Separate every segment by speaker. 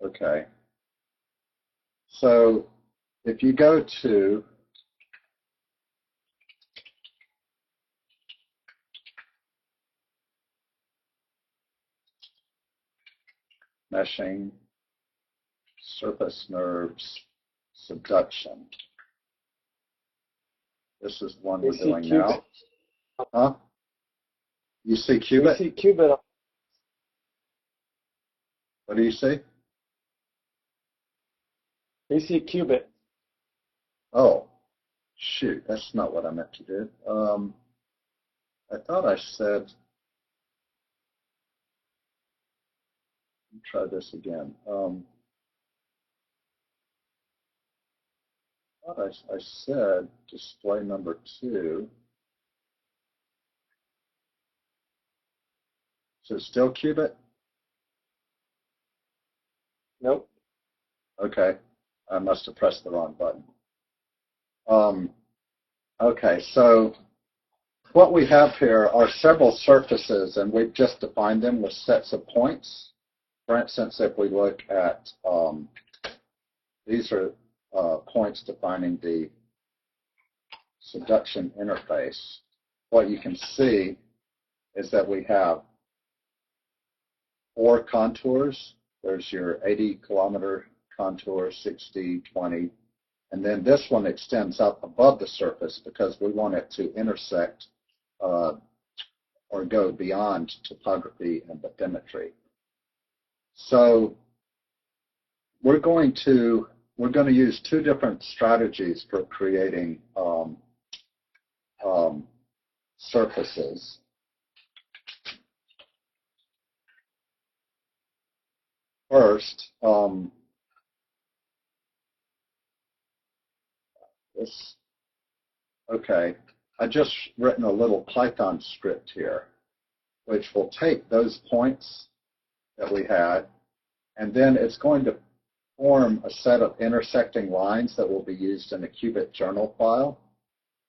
Speaker 1: Okay. So if you go to meshing, surface NURBS, subduction. This is one we're doing now. Huh? You see qubit?
Speaker 2: You see qubit.
Speaker 1: What do you see?
Speaker 2: You see qubit.
Speaker 1: Oh, shoot, that's not what I meant to do. I thought I said, let me try this again. I thought I said display number 2. So still qubit?
Speaker 2: Nope.
Speaker 1: Okay, I must have pressed the wrong button. Okay, so what we have here are several surfaces, and we've just defined them with sets of points. For instance, if we look at, these are points defining the subduction interface. What you can see is that we have 4 contours. There's your 80-kilometer contour, 60, 20, and then this one extends up above the surface because we want it to intersect or go beyond topography and bathymetry. So we're going to use 2 different strategies for creating surfaces. First, okay, I just written a little Python script here, which will take those points that we had, and then it's going to form a set of intersecting lines that will be used in a qubit journal file.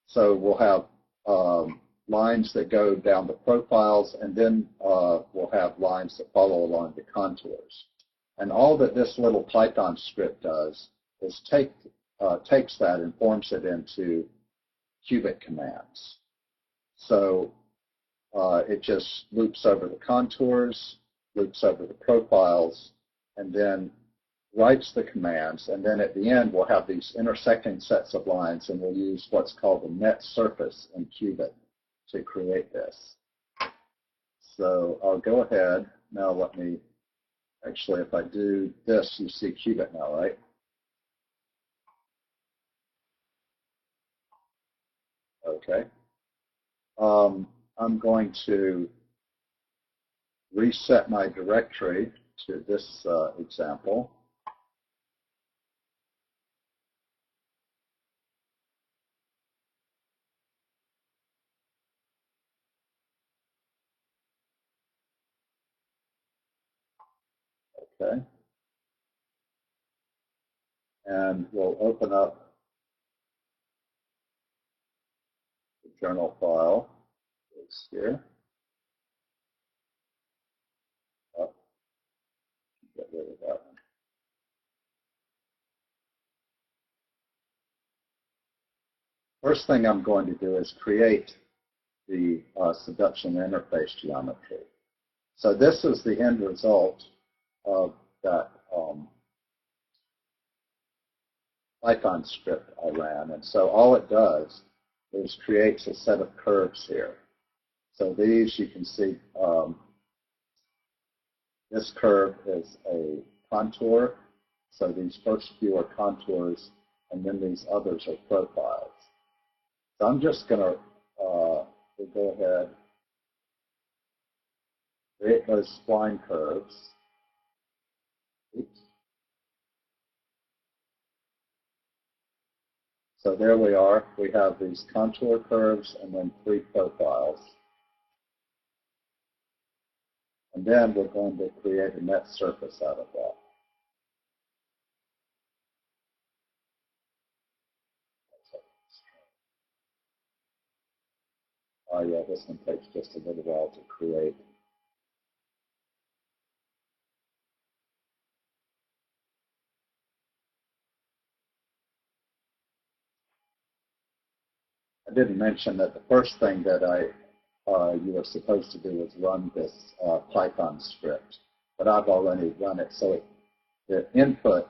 Speaker 1: So we'll have lines that go down the profiles, and then we'll have lines that follow along the contours. And all that this little Python script does is takes that and forms it into qubit commands. So it just loops over the contours, loops over the profiles, and then writes the commands. And then at the end, we'll have these intersecting sets of lines, and we'll use what's called the net surface in qubit to create this. So I'll go ahead. Now let me, actually, if I do this, you see qubit now, right? Okay. I'm going to reset my directory to this example. Okay. And we'll open up the journal file. It's here. Oh, get rid of that one. First thing I'm going to do is create the subduction interface geometry. So this is the end result of that Python script I ran. And so all it does is creates a set of curves here. So these, you can see, this curve is a contour. So these first few are contours, and then these others are profiles. So I'm just going to go ahead, create those spline curves. Oops. So there we are. We have these contour curves and then 3 profiles. And then we're going to create a net surface out of that. Oh yeah, this one takes just a little while to create. didn't mention that the first thing that you were supposed to do was run this Python script, but I've already run it. So the input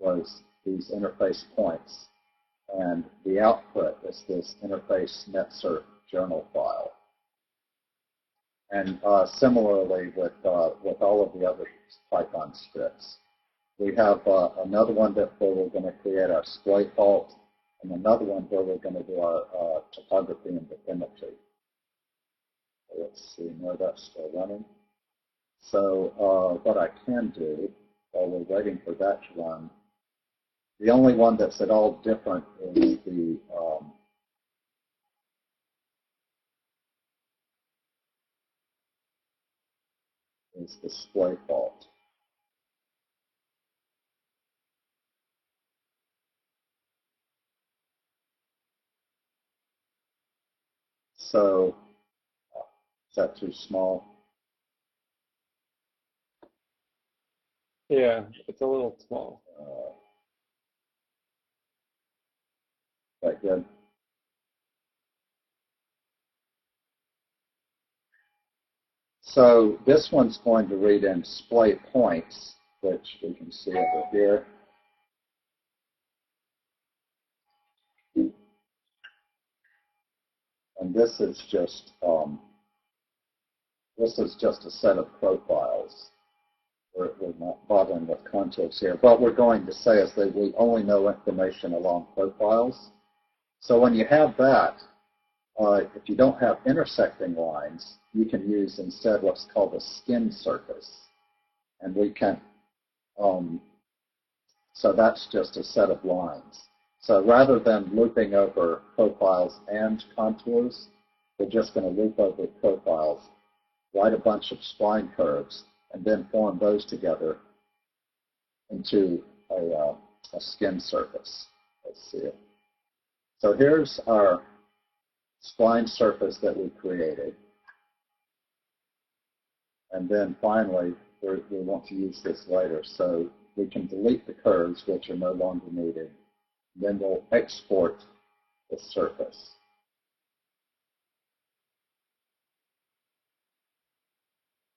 Speaker 1: was these interface points, and the output is this interface netcert journal file. And similarly with all of the other Python scripts, we have another one where we're going to create our splay fault, and another one where we're going to do our topography and bathymetry. Let's see, no, that's still running. So what I can do while we're waiting for that to run, the only one that's at all different is the splay fault. So is that too small?
Speaker 2: Yeah, it's a little small.
Speaker 1: That good? So this one's going to read in splay points, which we can see over here. And this is just a set of profiles. We're not bothering with contours here. What we're going to say is that we only know information along profiles. So when you have that, if you don't have intersecting lines, you can use instead what's called a skin surface. And we can, so that's just a set of lines. So rather than looping over profiles and contours, we're just going to loop over profiles, write a bunch of spline curves, and then form those together into a skin surface. Let's see it. So here's our spline surface that we created. And then finally, we want to use this later. So we can delete the curves, which are no longer needed. Then we'll export the surface.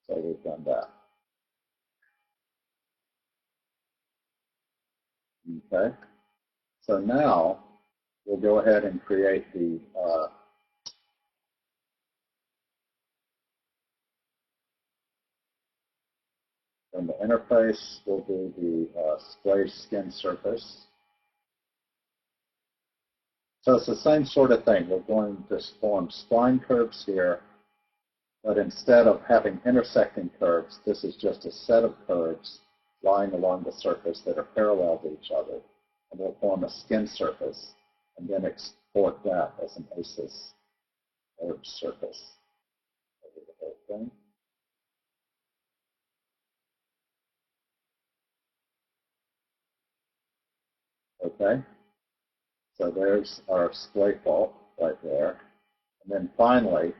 Speaker 1: So we've done that. Okay. So now we'll go ahead and create the from the interface. We'll do the splay skin surface. So it's the same sort of thing. We're going to form spline curves here, but instead of having intersecting curves, this is just a set of curves lying along the surface that are parallel to each other. And we'll form a skin surface and then export that as an OSIS curved surface over the whole thing. Okay. So there's our splay fault right there. And then finally,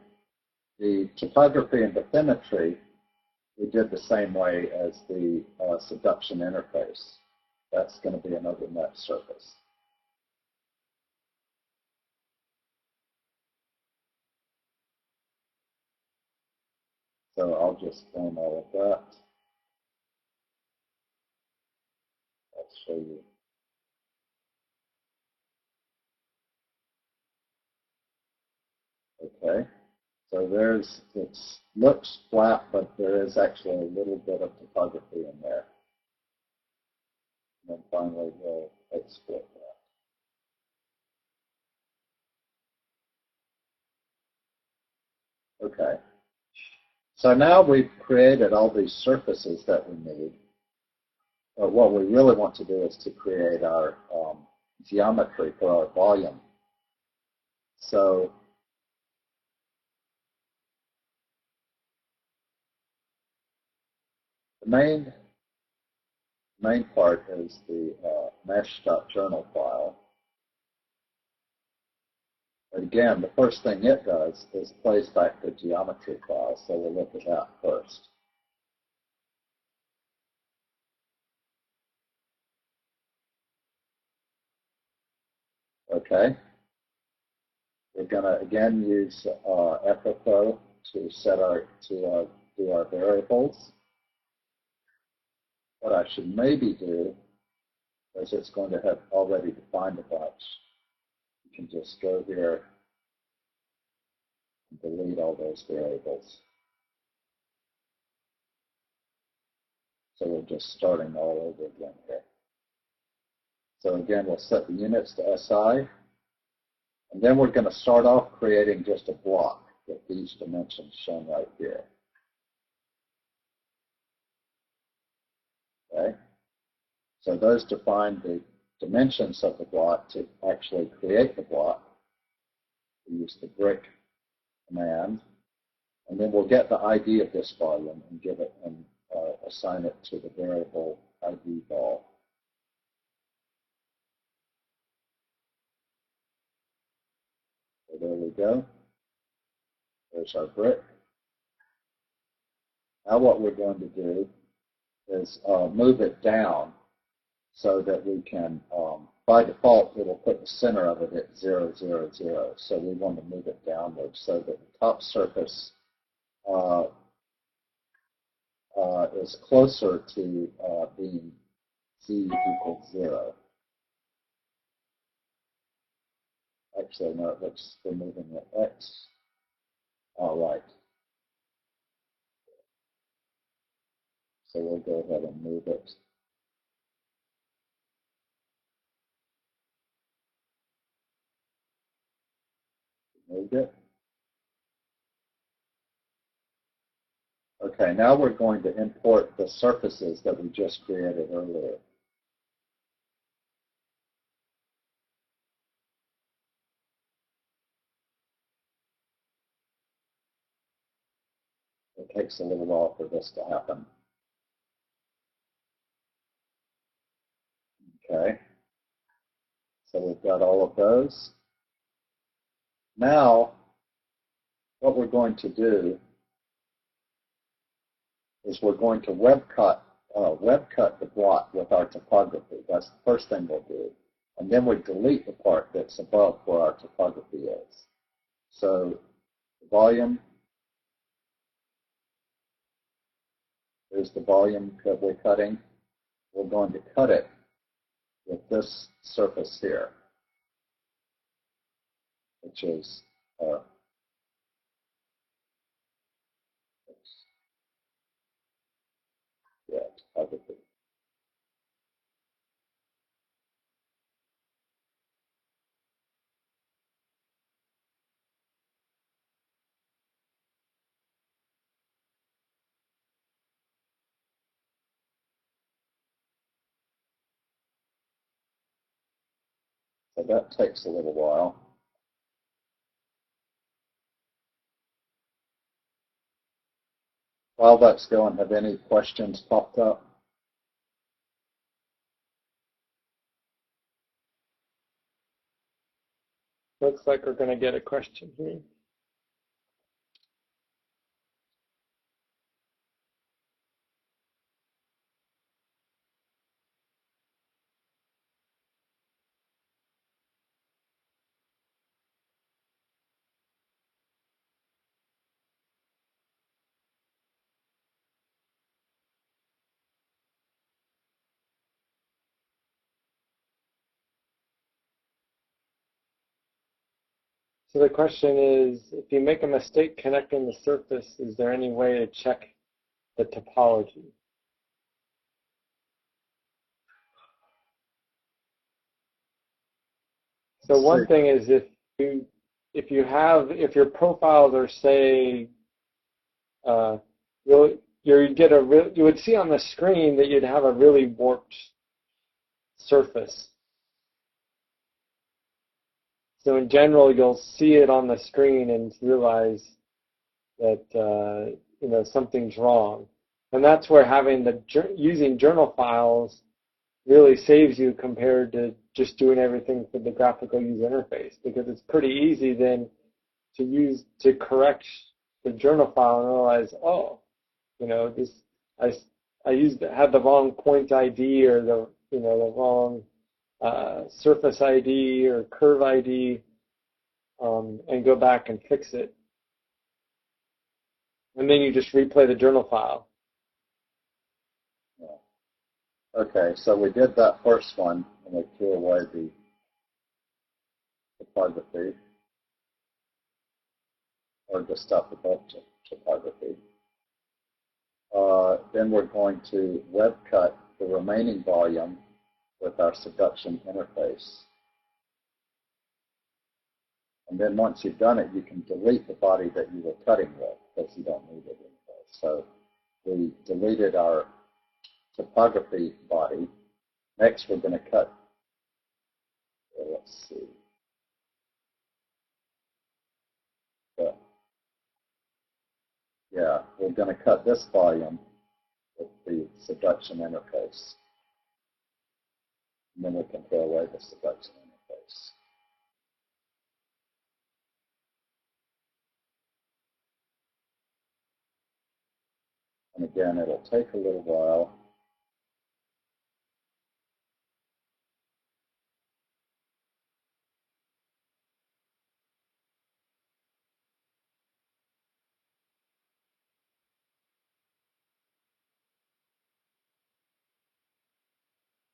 Speaker 1: the topography and bathymetry, we did the same way as the subduction interface. That's going to be another net surface. So I'll just form all of that. I'll show you. Okay. So it looks flat, but there is actually a little bit of topography in there. And then finally, we'll export that. Okay. So now we've created all these surfaces that we need. What we really want to do is to create our geometry for our volume. So the main part is the mesh.journal file. But again, the first thing it does is plays back the geometry file, so we'll look at that first. Okay. We're going to again use FFO to do our variables. What I should maybe do is it's going to have already defined a bunch. You can just go here and delete all those variables. So we're just starting all over again here. So again, we'll set the units to SI. And then we're going to start off creating just a block with these dimensions shown right here. Okay? So those define the dimensions of the block to actually create the block. We use the brick command. And then we'll get the ID of this volume and give it and assign it to the variable ID ball. So there we go. There's our brick. Now what we're going to do is move it down so that we can, by default, it will put the center of it at 0, 0, 0. So we want to move it downward so that the top surface is closer to being z equals 0. Actually, no, it looks we're moving at x. All right. So we'll go ahead and move it. Moved it. Okay, now we're going to import the surfaces that we just created earlier. It takes a little while for this to happen. Okay, so we've got all of those. Now, what we're going to do is we're going to web cut the block with our topography. That's the first thing we'll do. And then we delete the part that's above where our topography is. So the volume, there's the volume that we're cutting. We're going to cut it with this surface here, which is topography. So that takes a little while. While that's going, have any questions popped up?
Speaker 2: Looks like we're going to get a question here. So the question is, if you make a mistake connecting the surface, is there any way to check the topology? So one thing is if your profiles are, say, you would see on the screen that you'd have a really warped surface. So in general, you'll see it on the screen and realize that something's wrong, and that's where using journal files really saves you compared to just doing everything for the graphical user interface, because it's pretty easy then to correct the journal file and realize, oh, I had the wrong point ID or the wrong surface ID or curve ID, and go back and fix it. And then you just replay the journal file.
Speaker 1: Yeah. Okay, so we did that first one, and we threw away the topography, or the stuff above topography. Then we're going to web cut the remaining volume with our subduction interface. And then once you've done it, you can delete the body that you were cutting with, because you don't need it anymore. So we deleted our topography body. Next, we're going to cut, let's see. Yeah, we're going to cut this volume with the subduction interface. And then we can throw away the subduction interface. And again, it'll take a little while.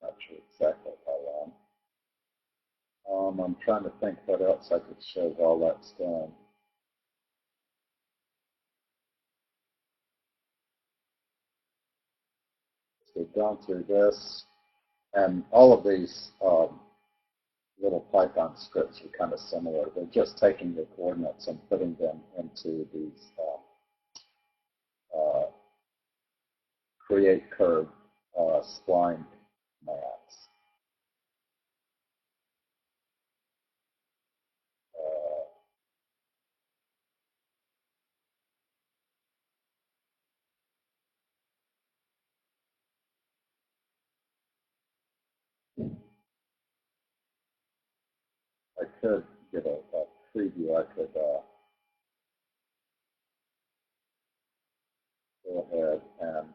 Speaker 1: Not sure exactly how long. I'm trying to think what else I could show while that's done. So we've gone through this, and all of these little Python scripts are kind of similar. They're just taking the coordinates and putting them into these create curve spline commands. I could get a preview. I could go ahead and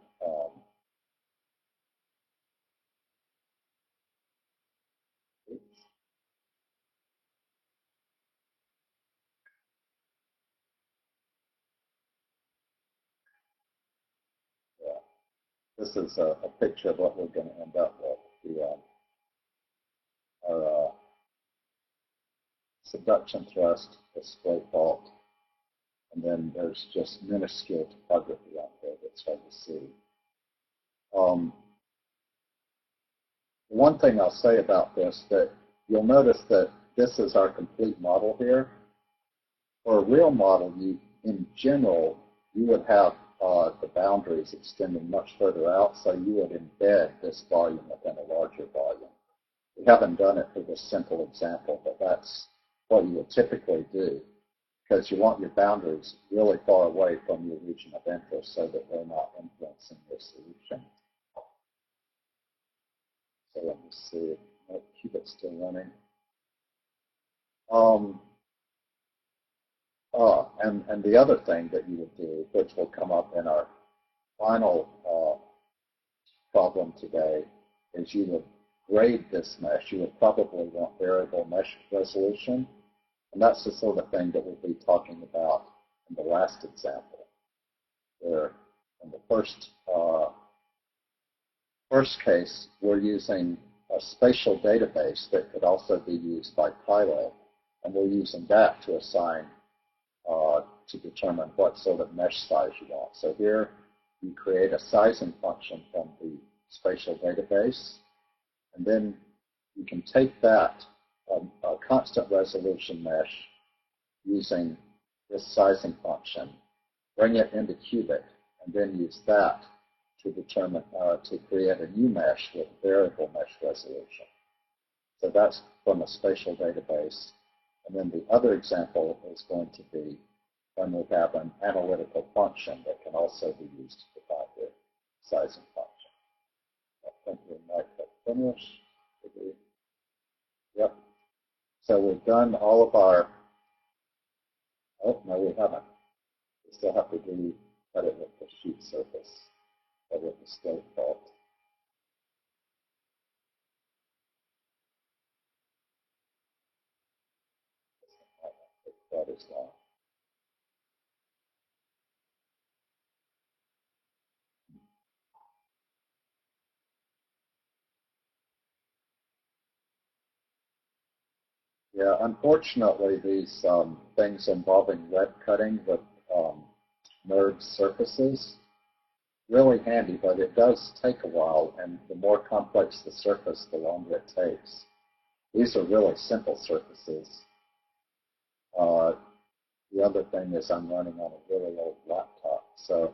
Speaker 1: oops. Yeah. This is a picture of what we're going to end up with. Our subduction thrust, display fault, and then there's just minuscule topography out there that's hard to see. The one thing I'll say about this, that you'll notice that this is our complete model here. For a real model, in general, you would have the boundaries extending much further out, so you would embed this volume within a larger volume. We haven't done it for this simple example, but that's what you would typically do, because you want your boundaries really far away from your region of interest so that they're not influencing your solution. So let me see. No, Qubit's still running. And the other thing that you would do, which will come up in our final problem today, is you would grade this mesh. You would probably want variable mesh resolution. And that's the sort of thing that we'll be talking about in the last example, where in the first case, we're using a spatial database that could also be used by Pylo, and we're using that to assign to determine what sort of mesh size you want. So here, you create a sizing function from the spatial database, and then you can take that a constant resolution mesh using this sizing function, bring it into Qubit, and then use that to determine to create a new mesh with variable mesh resolution. So that's from a spatial database. And then the other example is going to be when we have an analytical function that can also be used to define the sizing function. I think we might have finished. Yep. So we've done all of our, oh, no, we haven't. We still have to do edit with the sheet surface, or with the state fault. as well. Yeah, unfortunately, these things involving web cutting with merged surfaces, really handy, but it does take a while, and the more complex the surface, the longer it takes. These are really simple surfaces. The other thing is I'm running on a really old laptop, so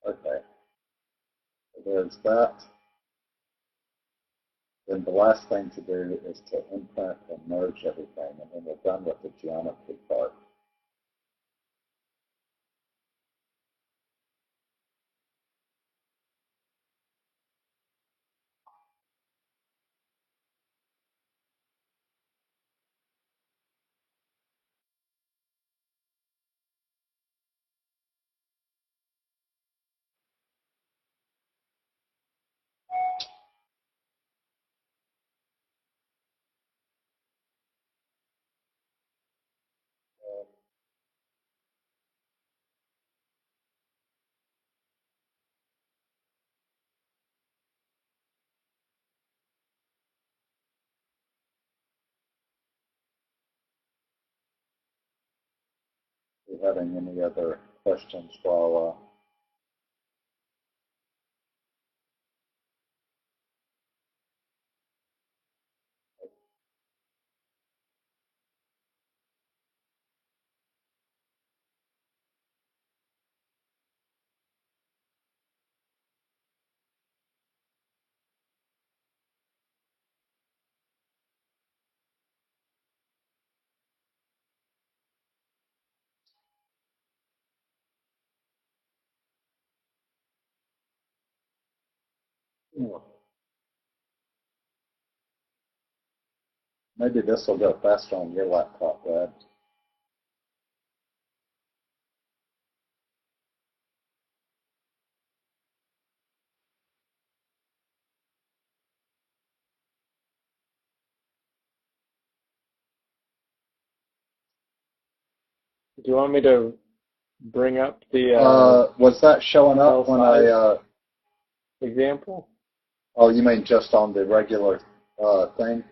Speaker 1: okay, so there's that. Then the last thing to do is to imprint and merge everything, and then we're done with the geometry part. If you're having any other questions while maybe this will go faster on your laptop, Brad.
Speaker 2: Do you want me to bring up the
Speaker 1: Was that showing up when I
Speaker 2: example?
Speaker 1: Oh, you mean just on the regular thing?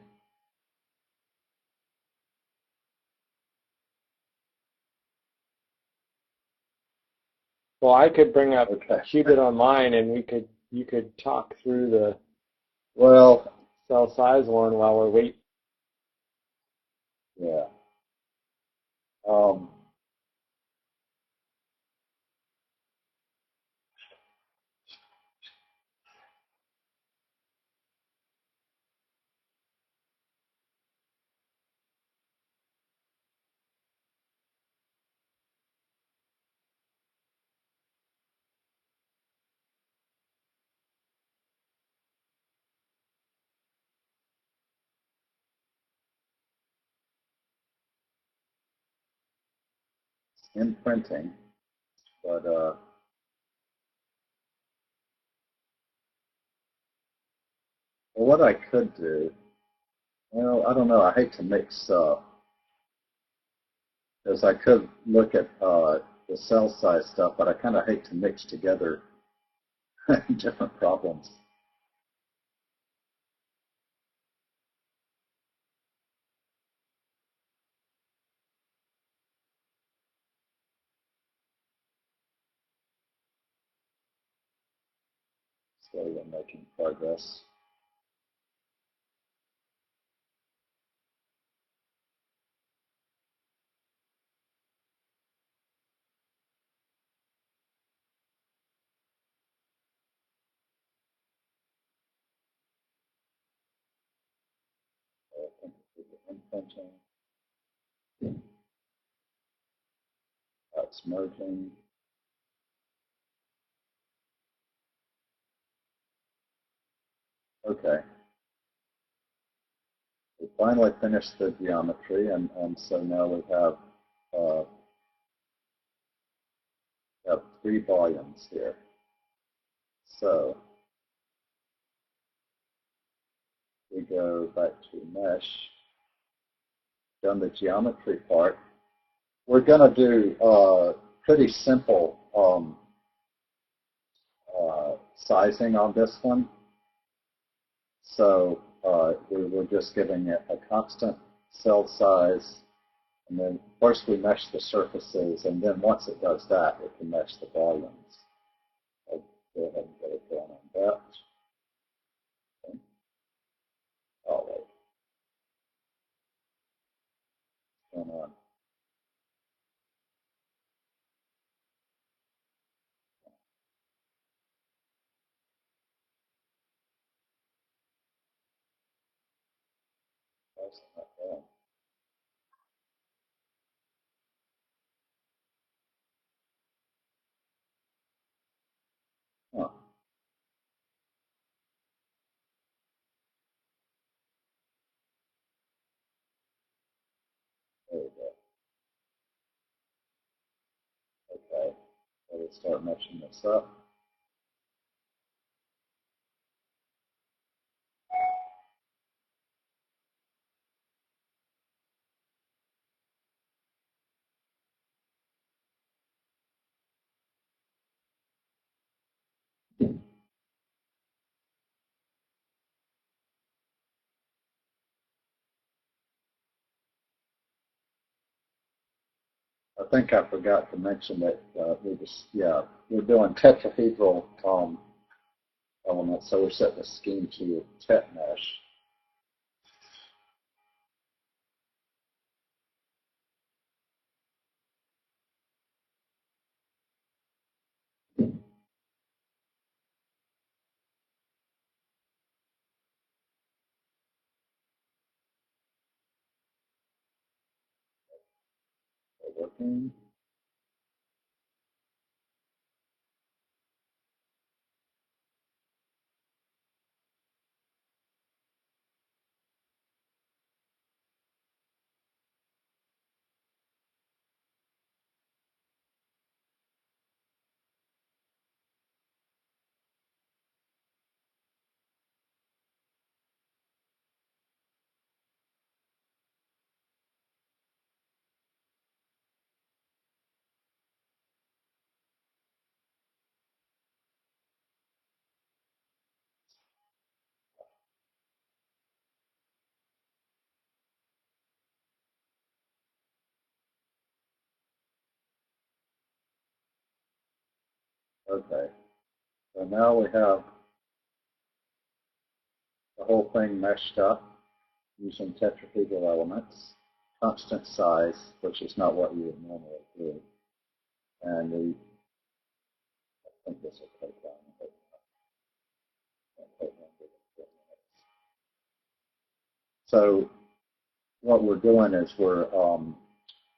Speaker 2: Well, I could bring up
Speaker 1: Okay.
Speaker 2: Qubit Online, and you could talk through the
Speaker 1: Well,
Speaker 2: cell size one while we're waiting.
Speaker 1: yeah. Imprinting, but well, what I could do, well, I don't know. I hate to mix because I could look at the cell size stuff, but I kind of hate to mix together different problems. Slowly making progress. I think imprinting. That's merging. Okay. finally finished the geometry, and so now we have 3 volumes here. So we go back to mesh, done the geometry part. We're going to do pretty simple sizing on this one. So we're just giving it a constant cell size, and then first we mesh the surfaces, and then once it does that, it can mesh the volumes. I'll go ahead and get it going on that. Okay. Oh, wait. What's going on? That's not bad. Huh. There we go. Okay. Let's start meshing this up. I think I forgot to mention that we're doing tetrahedral elements, so we're setting the scheme to tet mesh. Working. Okay. So now we have the whole thing meshed up using tetrahedral elements, constant size, which is not what you would normally do. And I think this will take down a bit. So what we're doing is we're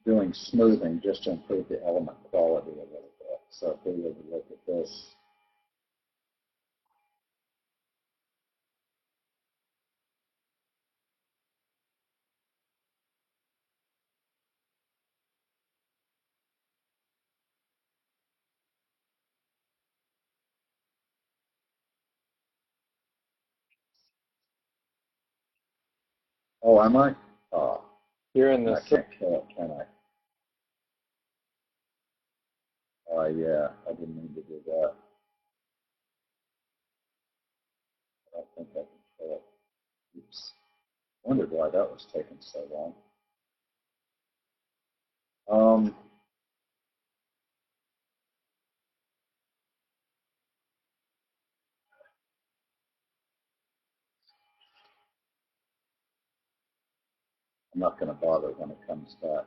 Speaker 1: doing smoothing just to improve the element quality a little bit. So if we were to look at this, oh, am I?
Speaker 2: You're in the
Speaker 1: I can't kill it, can I? Yeah, I didn't mean to do that. I don't think I can kill it. Oops. Wondered why that was taking so long. I'm not going to bother when it comes back.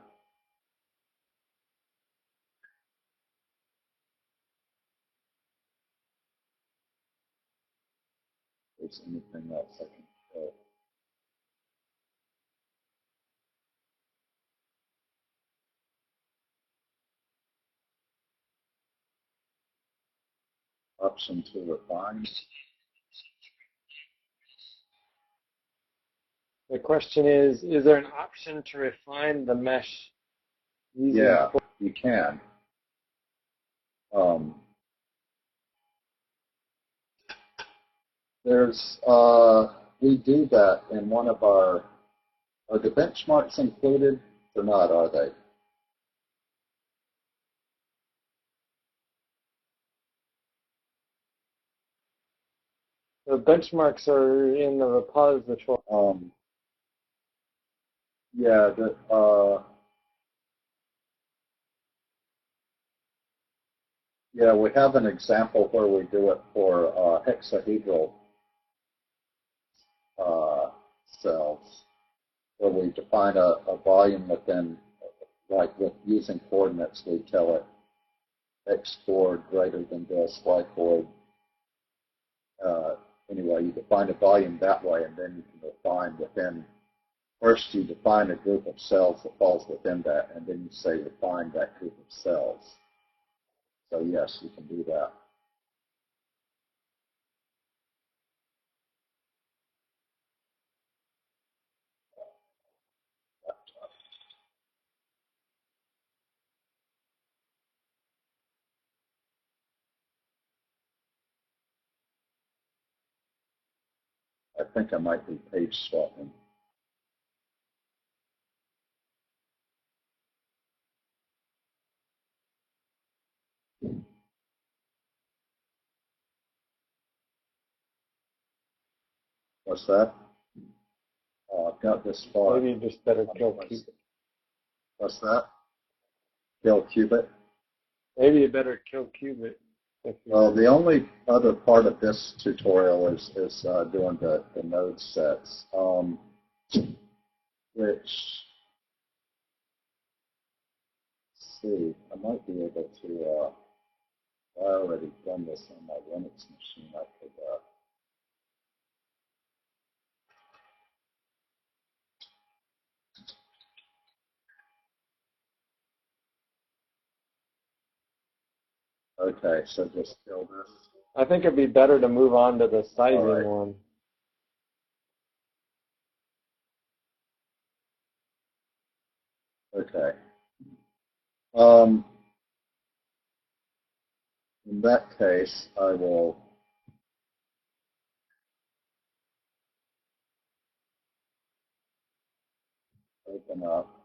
Speaker 1: If there's anything else I can kill. Option to refine.
Speaker 2: The question is there an option to refine the mesh using?
Speaker 1: Yeah, you can. We do that in one of are the benchmarks included or not, are they?
Speaker 2: The benchmarks are in the repository.
Speaker 1: Yeah, yeah, we have an example where we do it for hexahedral cells, where we define a volume within, like with using coordinates, we tell it x chord greater than this, y chord. Anyway, you define a volume that way, and then you can define within. First, you define a group of cells that falls within that, and then you say define that group of cells. So yes, you can do that. I think I might be page swapping. What's that? I've got this far.
Speaker 2: Maybe you just better kill qubit.
Speaker 1: What's that? Kill qubit?
Speaker 2: Maybe you better kill qubit.
Speaker 1: Well, the only other part of this tutorial is doing the node sets, which, let's see, I might be able to, I already done this on my Linux machine. I could, okay, so just kill this.
Speaker 2: I think it'd be better to move on to the sizing one.
Speaker 1: Okay. In that case, I will open up